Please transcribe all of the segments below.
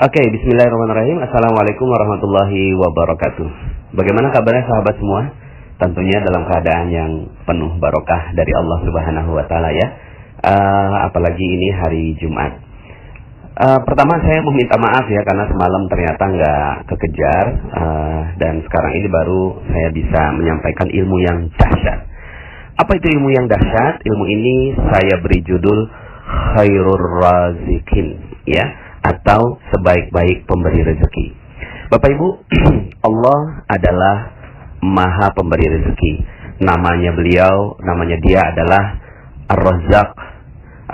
Oke, bismillahirrahmanirrahim. Assalamualaikum warahmatullahi wabarakatuh. Bagaimana kabarnya sahabat semua? Tentunya dalam keadaan yang penuh barokah dari Allah Subhanahu wa taala ya. Apalagi ini hari Jumat. Pertama saya meminta maaf ya karena semalam ternyata nggak kekejar dan sekarang ini baru saya bisa menyampaikan ilmu yang dahsyat. Apa itu ilmu yang dahsyat? Ilmu ini saya beri judul Khairur Razikin ya, atau sebaik-baik pemberi rezeki. Bapak Ibu, Allah adalah Maha Pemberi rezeki. Namanya dia adalah Ar-Razzaq,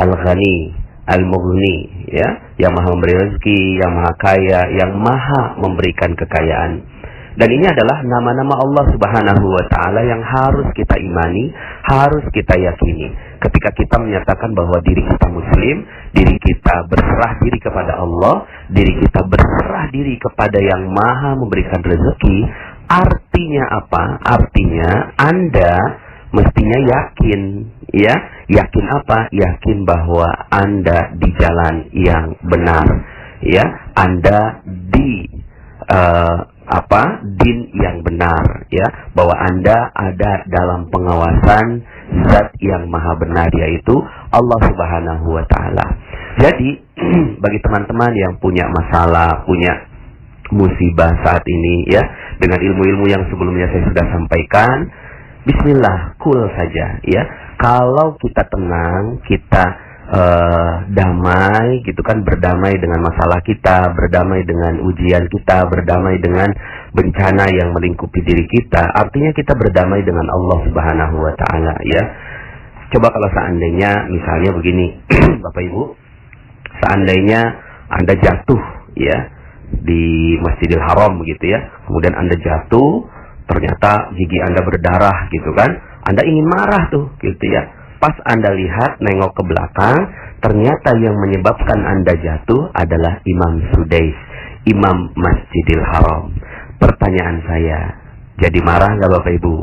Al-Ghani, Al-Mughni ya, yang Maha memberi rezeki, yang Maha kaya, yang Maha memberikan kekayaan. Dan ini adalah nama-nama Allah Subhanahu wa taala yang harus kita imani, harus kita yakini. Ketika kita menyatakan bahwa diri kita muslim, diri kita berserah diri kepada Allah, diri kita berserah diri kepada yang Maha memberikan rezeki, artinya apa? Artinya Anda mestinya yakin, ya. Yakin apa? Yakin bahwa Anda di jalan yang benar, ya. Anda di din yang benar ya, bahwa Anda ada dalam pengawasan zat yang maha benar, yaitu Allah Subhanahu wa taala. Jadi bagi teman-teman yang punya masalah, punya musibah saat ini ya, dengan ilmu-ilmu yang sebelumnya saya sudah sampaikan, bismillah, cool saja ya. Kalau kita tenang, kita damai gitu kan, berdamai dengan masalah kita, berdamai dengan ujian kita, berdamai dengan bencana yang melingkupi diri kita, artinya kita berdamai dengan Allah Subhanahu wa taala ya. Coba kalau seandainya misalnya begini Bapak Ibu, seandainya Anda jatuh ya di Masjidil Haram gitu ya, kemudian Anda jatuh, ternyata gigi Anda berdarah gitu kan, Anda ingin marah tuh gitu ya. Pas Anda lihat, nengok ke belakang, ternyata yang menyebabkan Anda jatuh adalah Imam Sudais, Imam Masjidil Haram. Pertanyaan saya, jadi marah nggak Bapak Ibu?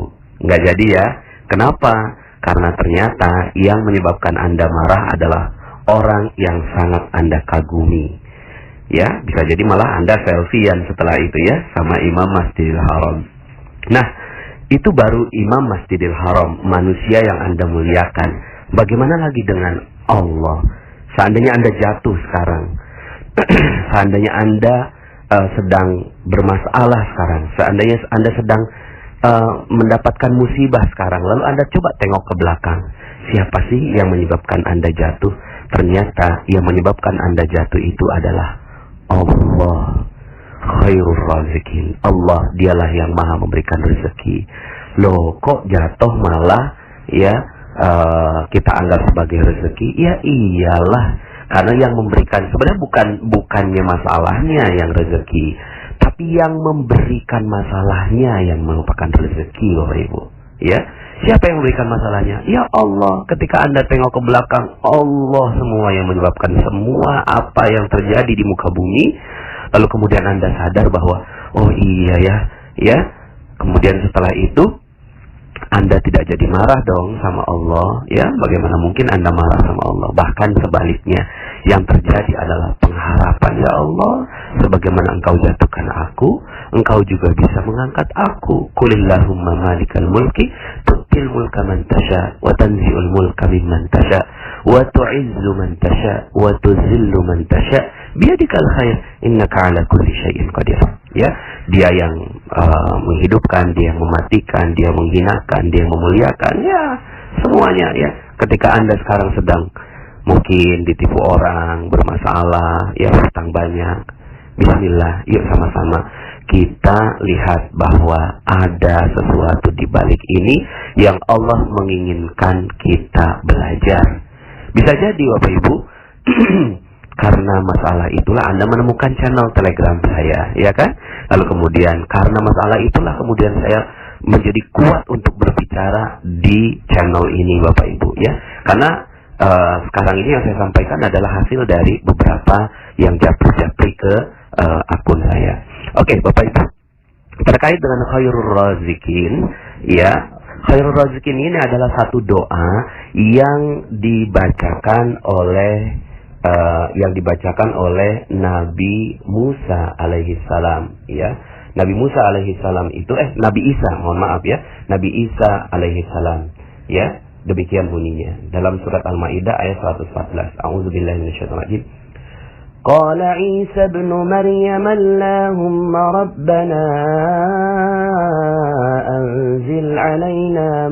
Nggak jadi ya. Kenapa? Karena ternyata yang menyebabkan Anda marah adalah orang yang sangat Anda kagumi. Ya, bisa jadi malah Anda selfiean setelah itu ya, sama Imam Masjidil Haram. Nah, itu baru Imam Masjidil Haram, manusia yang Anda muliakan. Bagaimana lagi dengan Allah? Seandainya Anda jatuh sekarang, seandainya Anda sedang bermasalah sekarang, seandainya Anda sedang mendapatkan musibah sekarang, lalu Anda coba tengok ke belakang, siapa sih yang menyebabkan Anda jatuh? Ternyata yang menyebabkan Anda jatuh itu adalah Allah. Khairur Razikin, Allah dialah yang maha memberikan rezeki. Loh, kok jatuh malah ya kita anggap sebagai rezeki? Ya iyalah, karena yang memberikan sebenarnya bukannya masalahnya yang rezeki, tapi yang memberikan masalahnya yang merupakan rezeki Bapak Ibu ya. Siapa yang memberikan masalahnya? Ya Allah. Ketika Anda tengok ke belakang, Allah semua yang menyebabkan semua apa yang terjadi di muka bumi. Lalu kemudian Anda sadar bahwa oh iya ya. Kemudian setelah itu Anda tidak jadi marah dong sama Allah ya. Bagaimana mungkin Anda marah sama Allah? Bahkan sebaliknya, yang terjadi adalah pengharapan, ya Allah, sebagaimana Engkau jatuhkan aku, Engkau juga bisa mengangkat aku. Qulillahumma malikal mulki tu'til mulka man tasha wa tanzi'ul mulka mimman tasha wa tu'izzu man tasha wa tuzillu man tasha biyadikal khair innaka ala kulli syai'in qadir. Ya, dia yang menghidupkan, dia yang mematikan, dia menghinakan, dia yang memuliakan, ya semuanya ya. Ketika Anda sekarang sedang mungkin ditipu orang, bermasalah, ya hutang banyak, bismillah, yuk sama-sama kita lihat bahwa ada sesuatu di balik ini yang Allah menginginkan kita belajar. Bisa jadi Bapak Ibu karena masalah itulah Anda menemukan channel Telegram saya, ya kan? Lalu kemudian karena masalah itulah kemudian saya menjadi kuat untuk berbicara di channel ini Bapak Ibu ya. Karena sekarang ini yang saya sampaikan adalah hasil dari beberapa yang japri-japri ke akun saya. Oke, Bapak Ibu, terkait dengan Khairur Razikin ya, Khairur Razikin ini adalah satu doa yang dibacakan oleh yang dibacakan oleh Nabi Musa alaihi salam, ya. Nabi Musa alaihi salam itu Nabi Isa, mohon maaf ya. Nabi Isa alaihi salam, ya. Demikian bunyinya dalam surat Al-Maidah ayat 114. A'udzubillahi minasyaitonir rajim. Qala Isa ibn Maryam Allahumma rabbana anzil 'alaina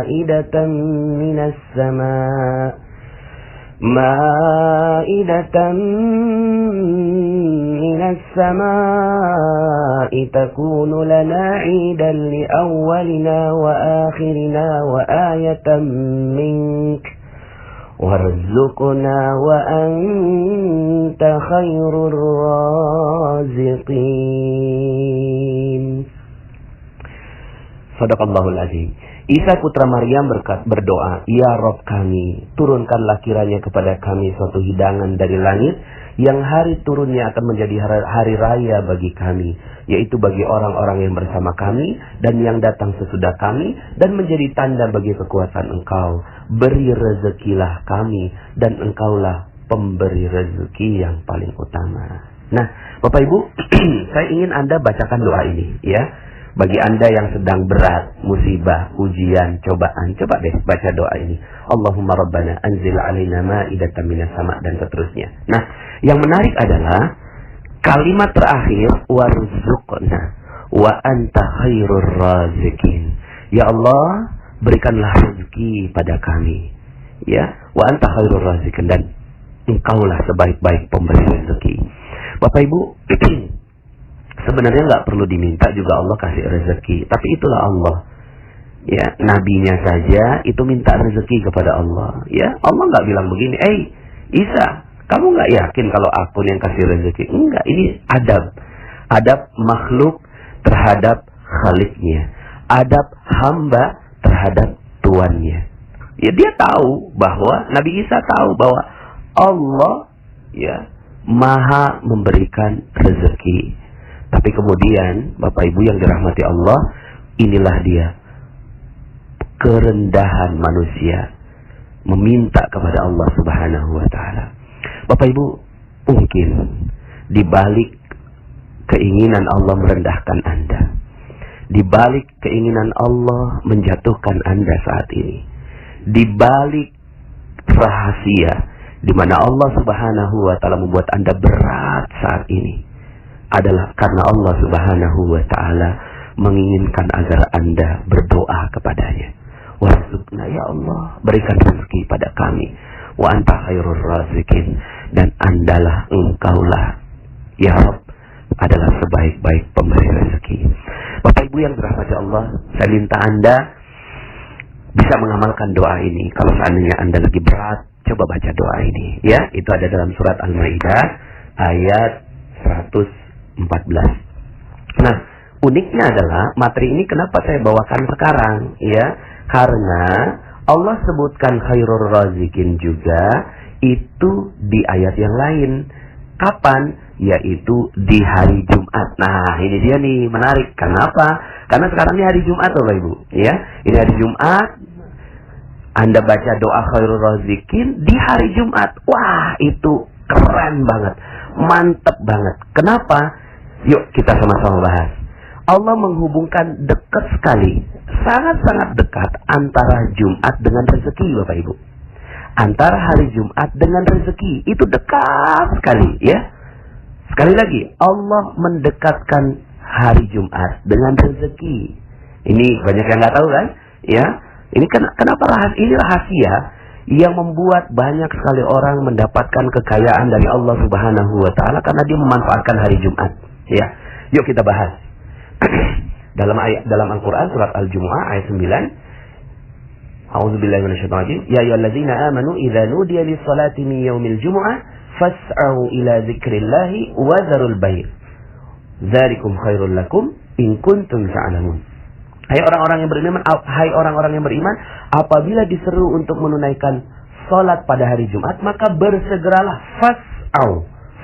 ma'idatan minas sama' مائدة من السماء تكون لنا عيدا لأولنا وآخرنا وآية منك وارزقنا وأنت خير الرازقين. Sadaqallahul azim. Isa putra Maryam berdoa, "Ya Rabb kami, turunkanlah kiranya kepada kami suatu hidangan dari langit yang hari turunnya akan menjadi hari raya bagi kami, yaitu bagi orang-orang yang bersama kami dan yang datang sesudah kami, dan menjadi tanda bagi kekuasaan Engkau. Beri rezekilah kami, dan Engkaulah pemberi rezeki yang paling utama." Nah, Bapak Ibu, saya ingin Anda bacakan doa ini, ya. Bagi Anda yang sedang berat, musibah, ujian, cobaan, coba deh baca doa ini. Allahumma rabbana anzil 'alaina ma'idatan minas sama' dan seterusnya. Nah, yang menarik adalah kalimat terakhir warzuqna wa anta khairur razikin. Ya Allah, berikanlah rezeki pada kami. Ya, wa anta khairur razikin, dan Engkaulah sebaik-baik pemberi rezeki. Bapak Ibu, sebenarnya nggak perlu diminta juga Allah kasih rezeki, tapi itulah Allah. Ya, nabinya saja itu minta rezeki kepada Allah. Ya, Allah nggak bilang begini, Isa, kamu nggak yakin kalau aku yang kasih rezeki? Enggak, ini adab makhluk terhadap Khaliknya, adab hamba terhadap tuannya. Ya, dia tahu bahwa Nabi Isa tahu bahwa Allah, ya, maha memberikan rezeki. Tapi kemudian, Bapak Ibu yang dirahmati Allah, inilah dia kerendahan manusia meminta kepada Allah Subhanahu wa taala. Bapak Ibu, mungkin di balik keinginan Allah merendahkan Anda, di balik keinginan Allah menjatuhkan Anda saat ini, di balik rahasia di mana Allah Subhanahu wa taala membuat Anda berat saat ini, adalah karena Allah Subhanahu wa ta'ala menginginkan agar Anda berdoa kepadanya. Warzuqna, ya Allah, berikan rezeki pada kami. Wa anta khairur razikin, dan Andalah, Engkaulah, ya Rabb, adalah sebaik-baik pemberi rezeki. Bapak Ibu yang dirahmati Allah, saya minta Anda bisa mengamalkan doa ini. Kalau seandainya Anda lagi berat, coba baca doa ini. Ya, itu ada dalam surat Al-Maidah ayat 114. Nah, uniknya adalah materi ini kenapa saya bawakan sekarang, ya? Karena Allah sebutkan khairur razikin juga itu di ayat yang lain. Kapan? Yaitu di hari Jumat. Nah, ini dia nih, menarik. Kenapa? Karena sekarang ini hari Jumat, Bapak Ibu, ya. Ini hari Jumat. Anda baca doa khairur razikin di hari Jumat. Wah, itu keren banget. Mantep banget. Kenapa? Yuk kita sama-sama bahas. Allah menghubungkan dekat sekali, sangat-sangat dekat antara Jumat dengan rezeki, Bapak Ibu. Antara hari Jumat dengan rezeki, itu dekat sekali, ya. Sekali lagi, Allah mendekatkan hari Jumat dengan rezeki. Ini banyak yang nggak tahu kan? Ya, ini kenapa ini rahasia yang membuat banyak sekali orang mendapatkan kekayaan dari Allah Subhanahu wa taala karena dia memanfaatkan hari Jumat. Ya, yuk kita bahas. dalam Al-Qur'an surat Al-Jumu'ah ayat 9. A'udzubillahi minasyaitonir rajim. Ya ayyuhalladzina amanu idza nudiya lis-salati min yaumil jumu'ah fas'au ila dzikrillahi wa dzarul bai'. Dzalikum khairul lakum in kuntum ta'lamun. Hai orang-orang yang beriman, apabila diseru untuk menunaikan salat pada hari Jumat, maka bersegeralah,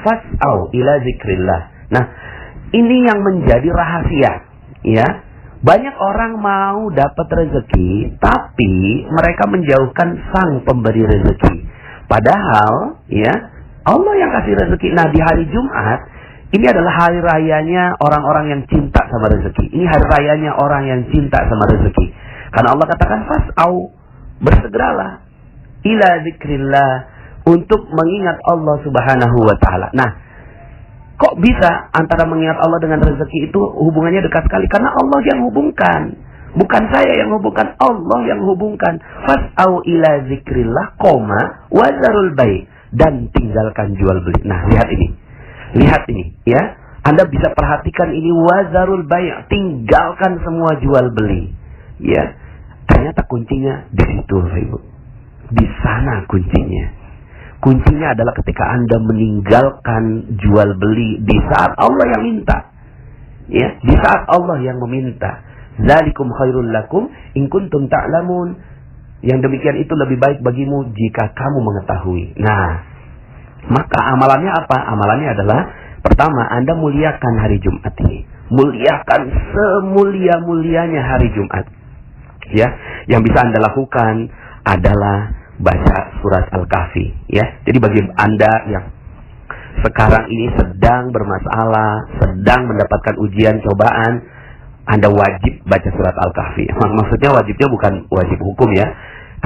fas'au ila dzikrillah. Nah, ini yang menjadi rahasia, ya. Banyak orang mau dapat rezeki, tapi mereka menjauhkan sang pemberi rezeki. Padahal ya Allah yang kasih rezeki. Nah, di hari Jumat ini adalah hari rayanya orang-orang yang cinta sama rezeki. Ini hari rayanya orang yang cinta sama rezeki. Karena Allah katakan fas'au, bersegeralah ila zikrillah, untuk mengingat Allah Subhanahu wa taala. Nah, kok bisa antara mengingat Allah dengan rezeki itu hubungannya dekat sekali? Karena Allah yang hubungkan. Bukan saya yang hubungkan, Allah yang hubungkan. Fas'au ila zikrillah, wazarul bai', dan tinggalkan jual beli. Nah, lihat ini ya. Anda bisa perhatikan ini, wazarul bai', tinggalkan semua jual beli. Ya. Ternyata kuncinya di situ, Ibu. Di sana kuncinya. Kuncinya adalah ketika Anda meninggalkan jual beli di saat Allah yang minta. Ya, di saat Allah yang meminta. Zalikum khairul lakum in kuntum ta'lamun. Yang demikian itu lebih baik bagimu jika kamu mengetahui. Nah, maka amalannya apa? Amalannya adalah pertama, Anda muliakan hari Jumat ini. Muliakan semulia-mulianya hari Jumat. Ya, yang bisa Anda lakukan adalah baca surat Al-Kahfi. Ya, jadi bagi Anda yang sekarang ini sedang bermasalah, sedang mendapatkan ujian, cobaan, Anda wajib baca surat Al-Kahfi. Maksudnya wajibnya bukan wajib hukum ya,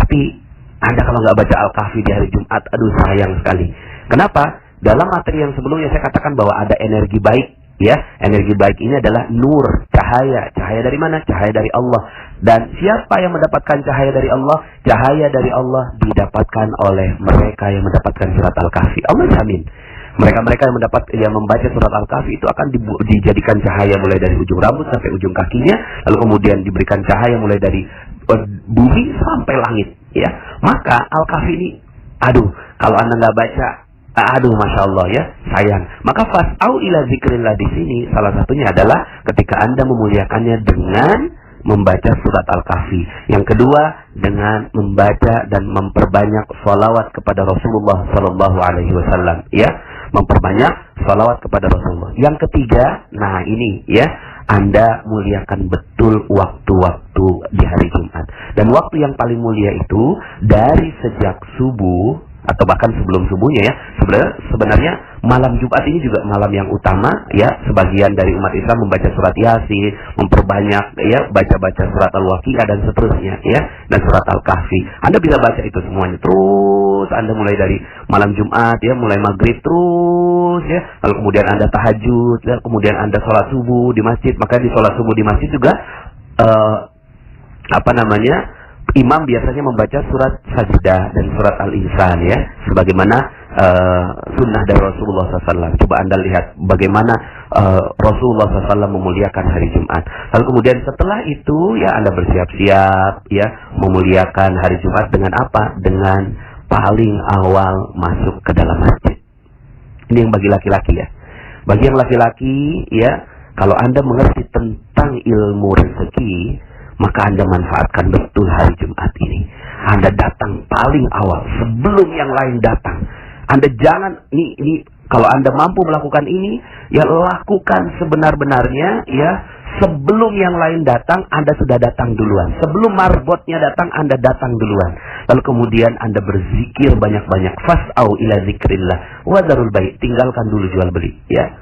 tapi Anda kalau nggak baca Al-Kahfi di hari Jumat, aduh sayang sekali. Kenapa? Dalam materi yang sebelumnya saya katakan bahwa ada energi baik. Ya, energi baik ini adalah nur, cahaya. Cahaya dari mana? Cahaya dari Allah. Dan siapa yang mendapatkan cahaya dari Allah? Cahaya dari Allah didapatkan oleh mereka yang mendapatkan surat Al-Kahfi. Allah jamin. Mereka-mereka yang membaca surat Al-Kahfi itu akan dijadikan cahaya mulai dari ujung rambut sampai ujung kakinya, lalu kemudian diberikan cahaya mulai dari bumi sampai langit. Ya, maka Al-Kahfi ini, kalau Anda nggak baca, masya Allah ya, sayang. Maka fas'au ila zikrillah di sini salah satunya adalah ketika Anda memuliakannya dengan membaca surat Al-Kahfi. Yang kedua, dengan membaca dan memperbanyak salawat kepada Rasulullah Sallallahu Alaihi Wasallam. Ya, memperbanyak salawat kepada Rasulullah. Yang ketiga, nah ini ya, Anda muliakan betul waktu-waktu di hari Jumat. Dan waktu yang paling mulia itu dari sejak subuh atau bahkan sebelum subuhnya ya. Sebenarnya malam Jumat ini juga malam yang utama ya. Sebagian dari umat Islam membaca surat Yasin, memperbanyak ya, baca-baca surat Al-Waqiah dan seterusnya ya, dan surat Al-Kahfi. Anda bisa baca itu semuanya terus. Anda mulai dari malam Jumat ya, mulai maghrib terus ya, lalu kemudian Anda tahajud ya, kemudian Anda sholat subuh di masjid. Maka di sholat subuh di masjid juga imam biasanya membaca surat Sajdah dan surat Al-Insan ya, sebagaimana sunnah dari Rasulullah SAW. Coba Anda lihat bagaimana Rasulullah SAW memuliakan hari Jumat. Lalu kemudian setelah itu ya, Anda bersiap-siap ya, memuliakan hari Jumat dengan apa? Dengan paling awal masuk ke dalam masjid. Ini yang bagi laki-laki ya. Bagi yang laki-laki ya, kalau Anda mengerti tentang ilmu rezeki, maka Anda manfaatkan betul hari Jumat ini. Anda datang paling awal sebelum yang lain datang. Anda jangan ini kalau Anda mampu melakukan ini, ya lakukan sebenar-benarnya ya. Sebelum yang lain datang, Anda sudah datang duluan. Sebelum marbotnya datang, Anda datang duluan. Lalu kemudian Anda berzikir banyak-banyak. Fas'au ila zikrillah wazarul bai', tinggalkan dulu jual beli ya.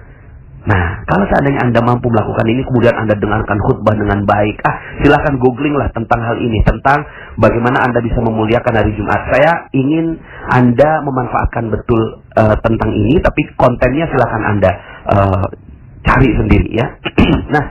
Nah, kalau seandainya Anda mampu melakukan ini, kemudian Anda dengarkan khutbah dengan baik, silakan googling lah tentang hal ini, tentang bagaimana Anda bisa memuliakan hari Jumat. Saya ingin Anda memanfaatkan betul tentang ini, tapi kontennya silakan Anda cari sendiri ya. Nah,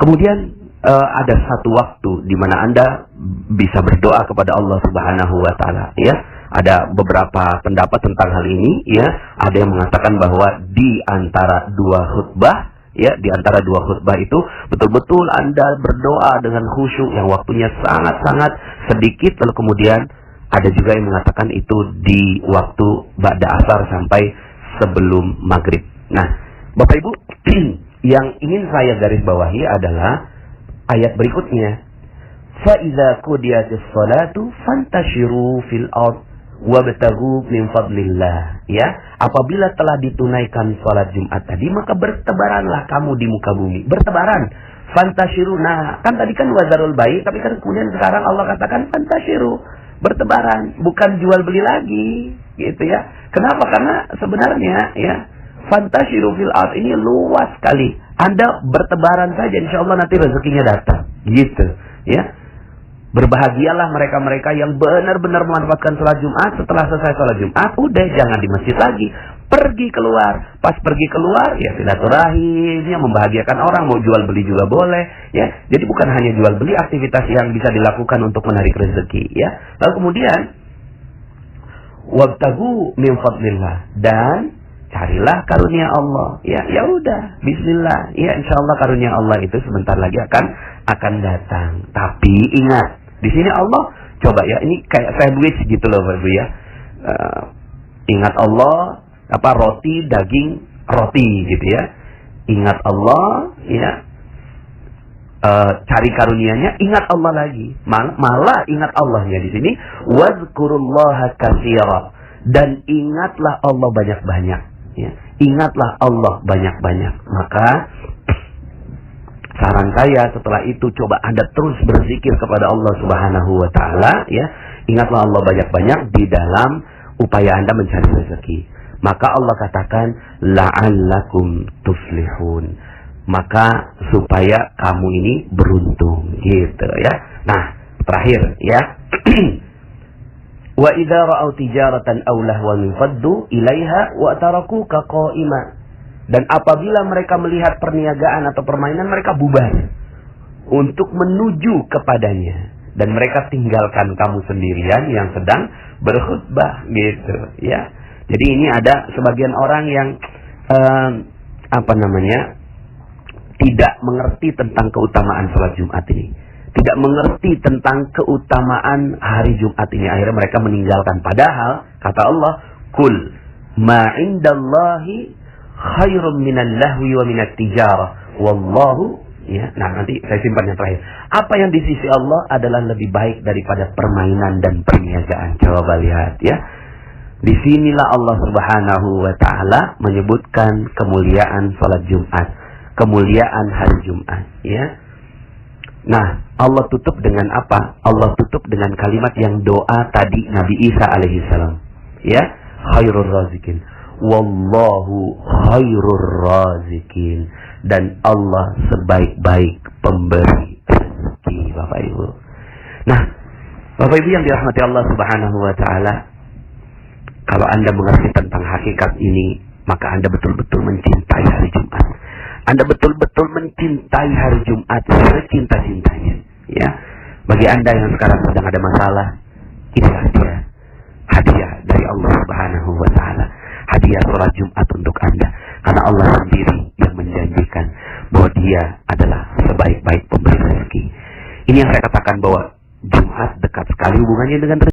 kemudian ada satu waktu di mana Anda bisa berdoa kepada Allah Subhanahu wa taala ya. Ada beberapa pendapat tentang hal ini ya. Ada yang mengatakan bahwa di antara dua khutbah ya, di antara dua khutbah itu betul-betul Anda berdoa dengan khusyuk yang waktunya sangat-sangat sedikit. Lalu kemudian ada juga yang mengatakan itu di waktu ba'da asar sampai sebelum maghrib. Nah, Bapak Ibu, yang ingin saya garis bawahi adalah ayat berikutnya. Fa idza qudiyatis shalatu fantashiru fil ard wabtaghu min fadlillah ya. Apabila telah ditunaikan salat Jumat tadi, maka bertebaranlah kamu di muka bumi. Bertebaran. Fantashiru. Nah, kan tadi kan wazarul bai', tapi kan kemudian sekarang Allah katakan fantashiru. bertebaran, bukan jual beli lagi, gitu ya. Kenapa? Karena sebenarnya ya, fantasyiru fil ard ini luas sekali. Anda bertebaran saja, insya Allah nanti rezekinya datang, gitu ya. Berbahagialah mereka-mereka yang benar-benar memanfaatkan sholat Jumat. Setelah selesai sholat Jumat, udah jangan di masjid lagi, pergi keluar. Pas pergi keluar, ya silaturahim, ya membahagiakan orang, mau jual beli juga boleh, ya. Jadi bukan hanya jual beli, aktivitas yang bisa dilakukan untuk menarik rezeki, ya. Lalu kemudian, wabtagu min fadlillah, dan carilah karunia Allah. Ya, ya udah, bismillah. Ya, insyaallah karunia Allah itu sebentar lagi akan datang. Tapi ingat, di sini Allah coba ya, ini kayak sandwich gitu loh, Bapak Ibu ya. Ingat Allah, roti, daging, roti gitu ya. Ingat Allah, ya. Cari karunianya, ingat Allah lagi. Malah ingat Allahnya di sini, wazkurullaha katsira, dan ingatlah Allah banyak-banyak. Ya. Ingatlah Allah banyak-banyak. Maka saran saya setelah itu, coba Anda terus berzikir kepada Allah Subhanahu wa taala, ya. Ingatlah Allah banyak-banyak di dalam upaya Anda mencari rezeki. Maka Allah katakan la'allakum tuflihun. Maka supaya kamu ini beruntung, gitu ya. Nah, terakhir ya. Wa idza ra'aw tijaratan aw lahwan faddu ilaiha wa tarakuka qa'ima. Dan apabila mereka melihat perniagaan atau permainan, mereka bubar untuk menuju kepadanya, dan mereka tinggalkan kamu sendirian yang sedang berkhutbah, gitu ya. Jadi ini ada sebagian orang yang tidak mengerti tentang keutamaan salat Jumat ini, tidak mengerti tentang keutamaan hari Jumat ini. Akhirnya mereka meninggalkan. Padahal kata Allah, kul ma indallahi khairum minal lahwi wa minat tijarah wallahu, ya. Nah, nanti saya simpan yang terakhir. Apa yang di sisi Allah adalah lebih baik daripada permainan dan perniagaan. Coba lihat ya. Disinilah Allah Subhanahu wa taala menyebutkan kemuliaan salat Jumat, kemuliaan hari Jumat, ya. Nah, Allah tutup dengan apa? Allah tutup dengan kalimat yang doa tadi Nabi Isa alaihissalam, ya. Khairur razikin, wallahu khairur razikin, dan Allah sebaik-baik pemberi rezeki, Bapak Ibu. Nah, Bapak Ibu yang dirahmati Allah Subhanahu wa taala, kalau Anda mengerti tentang hakikat ini, maka Anda betul-betul mencintai hari Jumat. Anda betul-betul mencintai hari Jumat secinta-cintanya, ya. Bagi Anda yang sekarang sedang ada masalah, ini hadiah dari Allah Subhanahu wa taala. Hadiah sholat Jumat untuk Anda. Karena Allah sendiri yang menjanjikan bahwa Dia adalah sebaik-baik pemberi rezeki. Ini yang saya katakan bahwa Jumat dekat sekali hubungannya dengan rezeki.